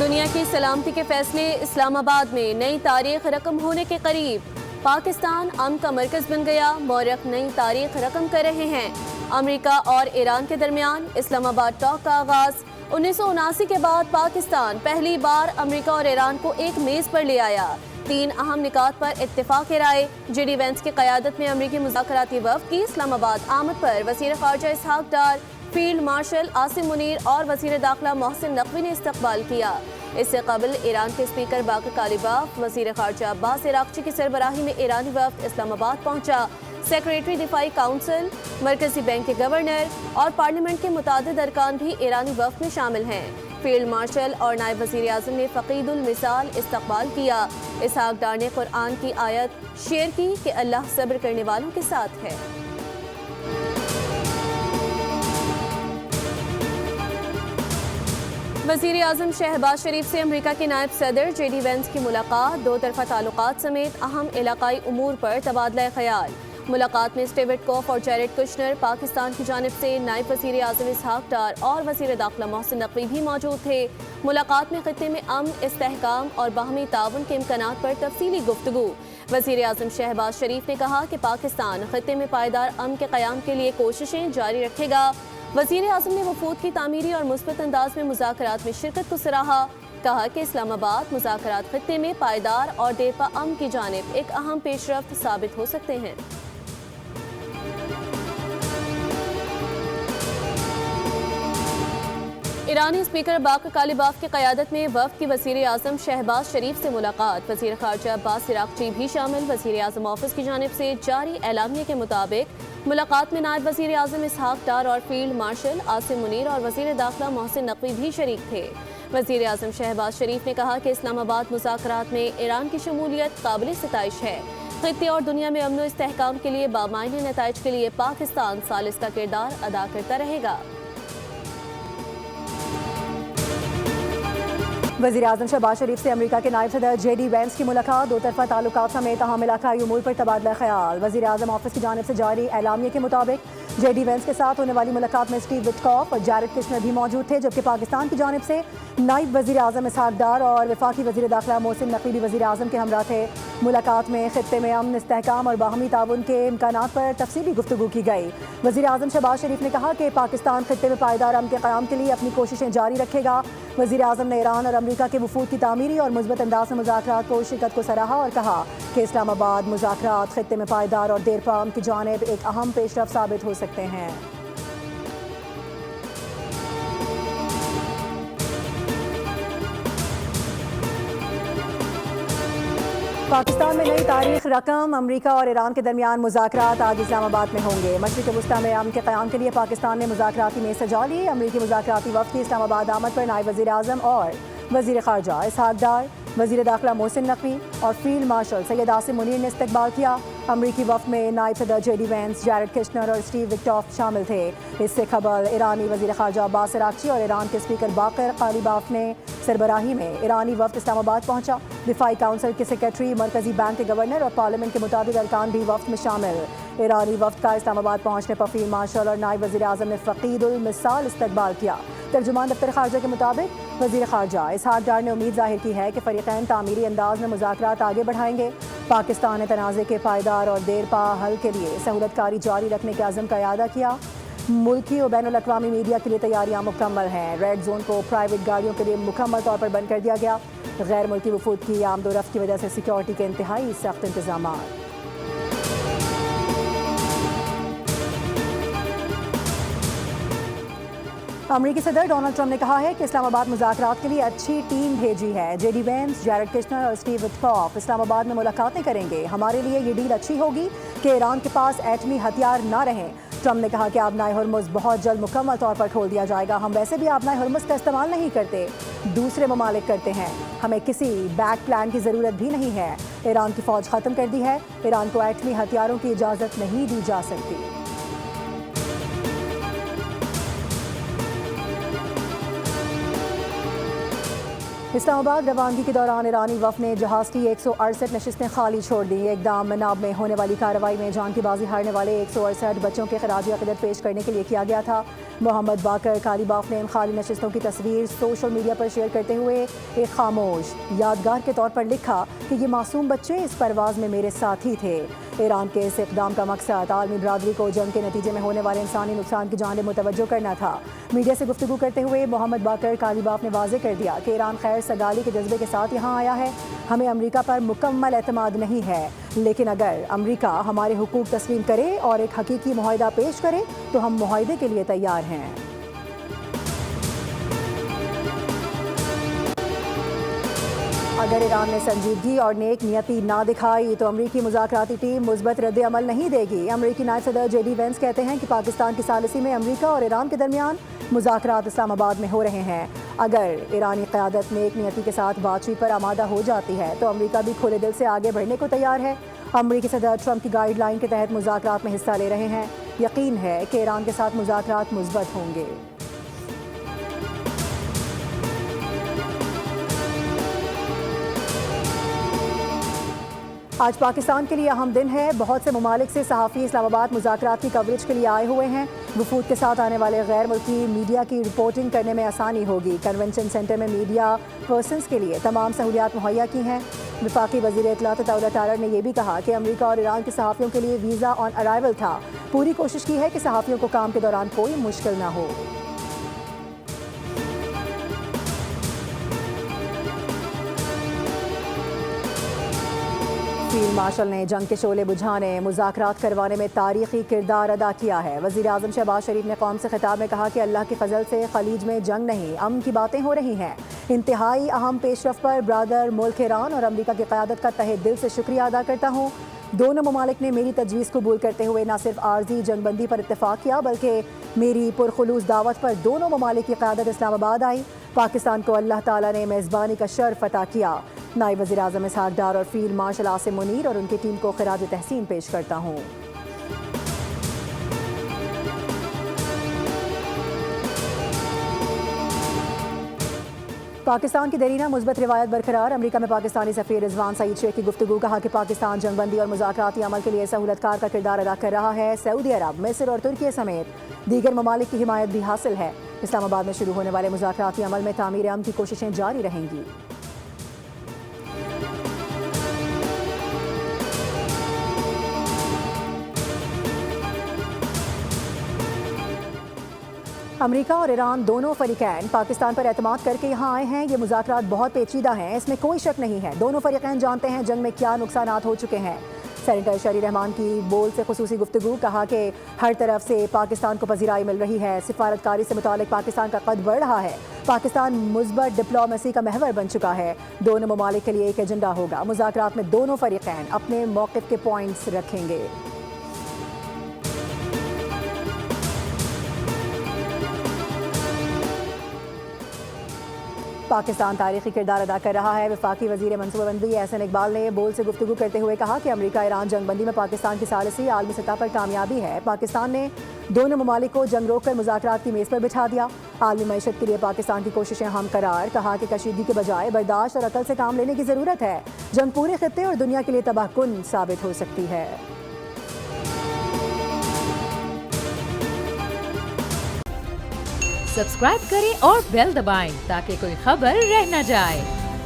دنیا کی سلامتی کے فیصلے اسلام آباد میں نئی تاریخ رقم ہونے کے قریب۔ پاکستان امن کا مرکز بن گیا، مورخ نئی تاریخ رقم کر رہے ہیں۔ امریکہ اور ایران کے درمیان اسلام آباد ٹاک کا آغاز۔ 1979 کے بعد پاکستان پہلی بار امریکہ اور ایران کو ایک میز پر لے آیا۔ 3 اہم نکات پر اتفاق رائے۔ جے ڈی وینس کی قیادت میں امریکی مذاکراتی وفد کی اسلام آباد آمد پر وزیر خارجہ اسحاق ڈار، فیلڈ مارشل عاصم منیر اور وزیر داخلہ محسن نقوی نے استقبال کیا۔ اس سے قبل ایران کے اسپیکر باقر کالیباف، وزیر خارجہ عباس عراقچی کی سربراہی میں ایرانی وفد اسلام آباد پہنچا۔ سیکریٹری دفاعی کونسل، مرکزی بینک کے گورنر اور پارلیمنٹ کے متعدد ارکان بھی ایرانی وفد میں شامل ہیں۔ فیلڈ مارشل اور نائب وزیر اعظم نے فقید المثال استقبال کیا۔ اسحاق ڈار نے قرآن کی آیت شیئر کی کہ اللہ صبر کرنے والوں کے ساتھ ہے۔ وزیر اعظم شہباز شریف سے امریکہ کے نائب صدر جے ڈی وینس کی ملاقات، دو طرفہ تعلقات سمیت اہم علاقائی امور پر تبادلہ خیال۔ ملاقات میں اسٹیو وٹکوف اور جیرڈ کشنر، پاکستان کی جانب سے نائب وزیر اعظم اسحاق ڈار اور وزیر داخلہ محسن نقوی بھی موجود تھے۔ ملاقات میں خطے میں امن، استحکام اور باہمی تعاون کے امکانات پر تفصیلی گفتگو۔ وزیر اعظم شہباز شریف نے کہا کہ پاکستان خطے میں پائیدار امن کے قیام کے لیے کوششیں جاری رکھے گا۔ وزیر اعظم نے وفود کی تعمیری اور مثبت انداز میں مذاکرات میں شرکت کو سراہا۔ کہا کہ اسلام آباد مذاکرات خطے میں پائیدار اور دیرپا امن کی جانب ایک اہم پیش رفت ثابت ہو سکتے ہیں۔ ایرانی اسپیکر باقر کالیباف کی قیادت میں وفد کی وزیر اعظم شہباز شریف سے ملاقات، وزیر خارجہ عباس عراقچی بھی شامل۔ وزیر اعظم آفس کی جانب سے جاری اعلامیے کے مطابق ملاقات میں نائب وزیر اعظم اسحاق ڈار اور فیلڈ مارشل عاصم منیر اور وزیر داخلہ محسن نقوی بھی شریک تھے۔ وزیر اعظم شہباز شریف نے کہا کہ اسلام آباد مذاکرات میں ایران کی شمولیت قابل ستائش ہے۔ خطے اور دنیا میں امن و استحکام کے لیے بامعنی نتائج کے لیے پاکستان ثالث کا کردار ادا کرتا رہے گا۔ وزیر اعظم شہباز شریف سے امریکہ کے نائب صدر جے ڈی وینس کی ملاقات، دو طرفہ تعلقات سمیت اہم علاقائی امور پر تبادلہ خیال۔ وزیر اعظم آفس کی جانب سے جاری اعلامیے کے مطابق جے ڈی وینس کے ساتھ ہونے والی ملاقات میں اسٹیو وٹکوف اور جیرڈ کشنر بھی موجود تھے، جبکہ پاکستان کی جانب سے نائب وزیر اعظم اسحاق ڈار اور وفاقی وزیر داخلہ محسن نقوی بھی وزیر اعظم کے ہمراہ تھے۔ ملاقات میں خطے میں امن، استحکام اور باہمی تعاون کے امکانات پر تفصیلی گفتگو کی گئی۔ وزیر اعظم شہباز شریف نے کہا کہ پاکستان خطے میں پائیدار امن کے قیام کے لیے اپنی کوششیں جاری رکھے گا۔ وزیر اعظم نے ایران اور امریکہ کے وفود کی تعمیری اور مثبت انداز میں مذاکرات کو شرکت کو سراہا اور کہا کہ اسلام آباد مذاکرات خطے میں پائیدار اور دیرپا امن کی جانب ایک اہم پیش رفت ثابت ہو سکتے ہیں۔ پاکستان میں نئی تاریخ رقم، امریکہ اور ایران کے درمیان مذاکرات آج اسلام آباد میں ہوں گے۔ مشرق وسطیٰ میں امن کے قیام کے لیے پاکستان نے مذاکراتی میز سجا لی۔ امریکی مذاکراتی وفد کی اسلام آباد آمد پر نائب وزیر اعظم اور وزیر خارجہ اسحاق ڈار، وزیر داخلہ محسن نقوی اور فیلڈ مارشل سید عاصم منیر نے استقبال کیا۔ امریکی وفد میں نائب صدر J D Vance, Jared Kushner اور اسٹیو وٹکوف شامل تھے۔ اس سے قبل ایرانی وزیر خارجہ عباس عراقچی اور ایران کے اسپیکر باقر کالیباف نے سربراہی میں ایرانی وفد اسلام آباد پہنچا۔ دفاعی کونسل کے سیکریٹری، مرکزی بینک کے گورنر اور پارلیمنٹ کے متعدد ارکان بھی وفد میں شامل۔ ایرانی وفد کا اسلام آباد پہنچنے پر فیلڈ مارشل اور نائب وزیر اعظم نے فقید المثال استقبال کیا۔ ترجمان دفتر خارجہ کے مطابق وزیر خارجہ اسحاق ڈار نے امید ظاہر کی ہے کہ فریقین تعمیری انداز میں مذاکرات آگے بڑھائیں گے۔ پاکستان نے تنازع کے پائیدار اور دیرپا حل کے لیے سہولت کاری جاری رکھنے کے عزم کا اعادہ کیا۔ ملکی و بین الاقوامی میڈیا کے لیے تیاریاں مکمل ہیں۔ ریڈ زون کو پرائیویٹ گاڑیوں کے لیے مکمل طور پر بند کر دیا گیا۔ غیر ملکی وفود کی آمد و رفت کی وجہ سے سیکیورٹی کے انتہائی سخت انتظامات۔ امریکی صدر ڈونلڈ ٹرمپ نے کہا ہے کہ اسلام آباد مذاکرات کے لیے اچھی ٹیم بھیجی ہے۔ J D Vance, Jared Kushner اور اسٹیو وٹکوف اسلام آباد میں ملاقاتیں کریں گے۔ ہمارے لیے یہ ڈیل اچھی ہوگی کہ ایران کے پاس ایٹمی ہتھیار نہ رہیں۔ ٹرمپ نے کہا کہ آبنائے ہرمز بہت جلد مکمل طور پر کھول دیا جائے گا۔ ہم ویسے بھی آبنائے ہرمز کا استعمال نہیں کرتے، دوسرے ممالک کرتے ہیں۔ ہمیں کسی بیک پلان کی ضرورت بھی نہیں ہے۔ ایران کی فوج ختم کر دی ہے۔ ایران کو ایٹمی ہتھیاروں کی اجازت نہیں دی جا سکتی۔ اسلام آباد روانگی کے دوران ایرانی وفد نے جہاز کی 168 نشستیں خالی چھوڑ دیں۔ اقدام مناب میں ہونے والی کارروائی میں جان کی بازی ہارنے والے 168 بچوں کے خراج عقیدت پیش کرنے کے لیے کیا گیا تھا۔ محمد باقر کالیباف نے ان خالی نشستوں کی تصویر سوشل میڈیا پر شیئر کرتے ہوئے ایک خاموش یادگار کے طور پر لکھا کہ یہ معصوم بچے اس پرواز میں میرے ساتھی تھے۔ ایران کے اس اقدام کا مقصد عالمی برادری کو جنگ کے نتیجے میں ہونے والے انسانی نقصان کی جانب متوجہ کرنا تھا۔ میڈیا سے گفتگو کرتے ہوئے محمد باقر کالیباف نے واضح کر دیا کہ ایران خیر سگالی کے جذبے کے ساتھ یہاں آیا ہے۔ ہمیں امریکہ پر مکمل اعتماد نہیں ہے، لیکن اگر امریکہ ہمارے حقوق تسلیم کرے اور ایک حقیقی معاہدہ پیش کرے تو ہم معاہدے کے لیے تیار ہیں۔ اگر ایران نے سنجیدگی اور نیک نیتی نہ دکھائی تو امریکی مذاکراتی ٹیم مثبت رد عمل نہیں دے گی۔ امریکی نائب صدر جے ڈی وینس کہتے ہیں کہ پاکستان کی ثالثی میں امریکہ اور ایران کے درمیان مذاکرات اسلام آباد میں ہو رہے ہیں۔ اگر ایرانی قیادت نیک نیتی کے ساتھ بات چیت پر آمادہ ہو جاتی ہے تو امریکہ بھی کھلے دل سے آگے بڑھنے کو تیار ہے۔ امریکی صدر ٹرمپ کی گائیڈ لائن کے تحت مذاکرات میں حصہ لے رہے ہیں۔ یقین ہے کہ ایران کے ساتھ مذاکرات مثبت ہوں گے۔ آج پاکستان کے لیے اہم دن ہے۔ بہت سے ممالک سے صحافی اسلام آباد مذاکرات کی کوریج کے لیے آئے ہوئے ہیں۔ وفود کے ساتھ آنے والے غیر ملکی میڈیا کی رپورٹنگ کرنے میں آسانی ہوگی۔ کنونشن سینٹر میں میڈیا پرسنز کے لیے تمام سہولیات مہیا کی ہیں۔ وفاقی وزیر اطلاعات عطاءاللہ تارڑ نے یہ بھی کہا کہ امریکہ اور ایران کے صحافیوں کے لیے ویزا آن ارائیول تھا۔ پوری کوشش کی ہے کہ صحافیوں کو کام کے دوران کوئی مشکل نہ ہو۔ فیلڈ مارشل نے جنگ کے شعلے بجھانے، مذاکرات کروانے میں تاریخی کردار ادا کیا ہے۔ وزیر اعظم شہباز شریف نے قوم سے خطاب میں کہا کہ اللہ کے فضل سے خلیج میں جنگ نہیں، امن کی باتیں ہو رہی ہیں۔ انتہائی اہم پیش رفت پر برادر ملک ایران اور امریکہ کی قیادت کا تہہ دل سے شکریہ ادا کرتا ہوں۔ دونوں ممالک نے میری تجویز قبول کرتے ہوئے نہ صرف عارضی جنگ بندی پر اتفاق کیا بلکہ میری پرخلوص دعوت پر دونوں ممالک کی قیادت اسلام آباد آئی۔ پاکستان کو اللہ تعالیٰ نے میزبانی کا شرف عطا کیا۔ نائب وزیر اعظم اسحاق ڈار اور فیلڈ مارشل عاصم منیر اور ان کی ٹیم کو خراج تحسین پیش کرتا ہوں۔ پاکستان کی دیرینہ مثبت روایت برقرار۔ امریکہ میں پاکستانی سفیر رضوان سعید شیخ کی گفتگو، کہا کہ پاکستان جنگ بندی اور مذاکراتی عمل کے لیے سہولت کار کا کردار ادا کر رہا ہے۔ سعودی عرب، مصر اور ترکی سمیت دیگر ممالک کی حمایت بھی حاصل ہے۔ اسلام آباد میں شروع ہونے والے مذاکراتی عمل میں تعمیر امن کی کوششیں جاری رہیں گی۔ امریکہ اور ایران دونوں فریقین پاکستان پر اعتماد کر کے یہاں آئے ہیں۔ یہ مذاکرات بہت پیچیدہ ہیں، اس میں کوئی شک نہیں ہے۔ دونوں فریقین جانتے ہیں جنگ میں کیا نقصانات ہو چکے ہیں۔ سینیٹر شری رحمان کی بول سے خصوصی گفتگو، کہا کہ ہر طرف سے پاکستان کو پذیرائی مل رہی ہے۔ سفارتکاری سے متعلق پاکستان کا قد بڑھ رہا ہے۔ پاکستان مثبت ڈپلومیسی کا محور بن چکا ہے۔ دونوں ممالک کے لیے ایک ایجنڈا ہوگا۔ مذاکرات میں دونوں فریقین اپنے موقف کے پوائنٹس رکھیں گے۔ پاکستان تاریخی کردار ادا کر رہا ہے۔ وفاقی وزیر منصوبہ بندی احسن اقبال نے بول سے گفتگو کرتے ہوئے کہا کہ امریکہ ایران جنگ بندی میں پاکستان کی ثالثی عالمی سطح پر کامیابی ہے۔ پاکستان نے دونوں ممالک کو جنگ روک کر مذاکرات کی میز پر بٹھا دیا۔ عالمی معیشت کے لیے پاکستان کی کوششیں ہم قرار، کہا کہ کشیدگی کے بجائے برداشت اور عقل سے کام لینے کی ضرورت ہے۔ جنگ پورے خطے اور دنیا کے لیے تباہ کن ثابت ہو سکتی ہے۔ سبسکرائب کریں اور بیل دبائیں تاکہ کوئی خبر رہ نہ جائے۔